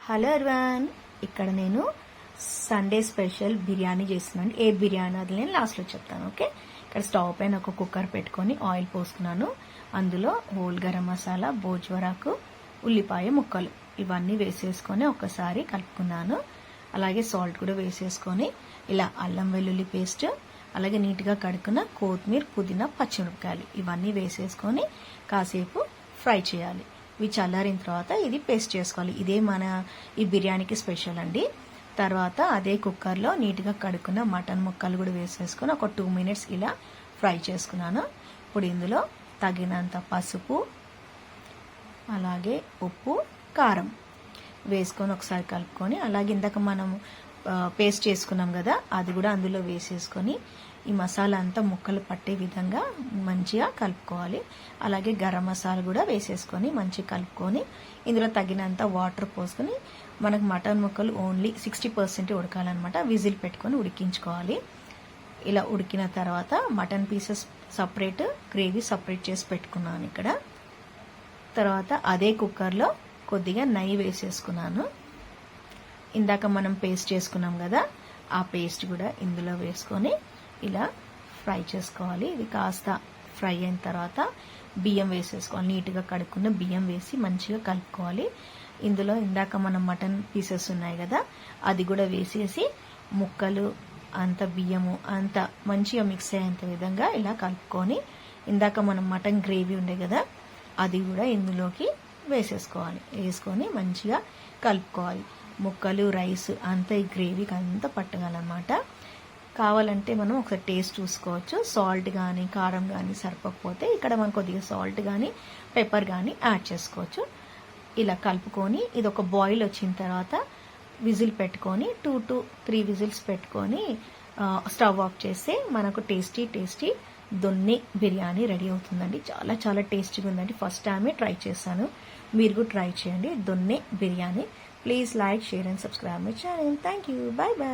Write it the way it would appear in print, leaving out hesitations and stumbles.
Hello everyone, ఇక్కడ నేను Sunday special biryani చేస్తున్నాను. ఏ బిర్యానీ అది నేను లాస్ట్లో చెప్తాను. ఓకే, ఇక్కడ స్టవ్ పైన ఒక కుక్కర్ పెట్టుకొని ఆయిల్ పోసుకున్నాను. అందులో హోల్ గరం మసాలా, బోజ్వరాకు, ఉల్లిపాయ ముక్కలు ఇవన్నీ వేసేసుకొని ఒకసారి కలుపుకున్నాను. అలాగే సాల్ట్ కూడా వేసేసుకొని ఇలా అల్లం వెల్లుల్లి పేస్ట్, అలాగే నీట్గా కడుక్కున్న కొత్తిమీర, పుదీనా, పచ్చిమిరపకాయలు ఇవన్నీ వేసేసుకొని కాసేపు ఫ్రై చేయాలి. ఇవి చల్లారిన తర్వాత ఇది పేస్ట్ చేసుకోవాలి. ఇదే మన ఈ బిర్యానీకి స్పెషల్ అండి. తర్వాత అదే కుక్కర్లో నీట్గా కడుక్కున్న మటన్ ముక్కలు కూడా వేసేసుకొని ఒక 2 minutes ఇలా ఫ్రై చేసుకున్నాను. ఇప్పుడు ఇందులో తగినంత పసుపు, అలాగే ఉప్పు, కారం వేసుకొని ఒకసారి కలుపుకొని, అలాగే ఇందాక మనం పేస్ట్ చేసుకున్నాం కదా అది కూడా అందులో వేసేసుకొని ఈ మసాలా అంతా ముక్కలు పట్టే విధంగా మంచిగా కలుపుకోవాలి. అలాగే గరం మసాలా కూడా వేసేసుకొని మంచిగా కలుపుకొని ఇందులో తగినంత వాటర్ పోసుకొని, మనకు మటన్ ముక్కలు ఓన్లీ 60% ఉడకాలన్నమాట. విజిల్ పెట్టుకొని ఉడికించుకోవాలి. ఇలా ఉడికిన తర్వాత mutton pieces separate, gravy separate చేసి పెట్టుకున్నాను. ఇక్కడ తర్వాత అదే కుక్కర్లో కొద్దిగా నెయ్యి వేసేసుకున్నాను. ఇందాక మనం పేస్ట్ చేసుకున్నాం కదా ఆ పేస్ట్ కూడా ఇందులో వేసుకొని ఇలా ఫ్రై చేసుకోవాలి. ఇది కాస్త ఫ్రై అయిన తర్వాత బియ్యం వేసేసుకోవాలి. నీట్గా కడుక్కున్న బియ్యం వేసి మంచిగా కలుపుకోవాలి. ఇందులో ఇందాక మనం మటన్ పీసెస్ ఉన్నాయి కదా అది కూడా వేసేసి ముక్కలు అంత బియ్యము అంత మంచిగా మిక్స్ అయ్యేంత విధంగా ఇలా కలుపుకొని, ఇందాక మనం మటన్ గ్రేవీ ఉండే కదా అది కూడా ఇందులోకి వేసేసుకోవాలి. వేసుకొని మంచిగా కలుపుకోవాలి. ముక్కలు, రైస్ అంతా ఈ గ్రేవీకి అంతా పట్టగలన్నమాట. కావాలంటే మనం ఒకసారి టేస్ట్ చూసుకోవచ్చు. సాల్ట్ కానీ కారం కానీ సరిపోకపోతే ఇక్కడ మనం కొద్దిగా సాల్ట్ కానీ పెప్పర్ కానీ యాడ్ చేసుకోవచ్చు. ఇలా కలుపుకొని ఇది ఒక బాయిల్ వచ్చిన తర్వాత విజిల్ పెట్టుకొని 2 to 3 విజిల్స్ పెట్టుకొని స్టవ్ ఆఫ్ చేస్తే మనకు టేస్టీ దొన్ని బిర్యానీ రెడీ అవుతుందండి. చాలా చాలా టేస్టీగా ఉందండి. ఫస్ట్ టైమే ట్రై చేశాను, మీరు కూడా ట్రై చేయండి donne biryani. Please like, share and subscribe my channel. Thank you. Bye by.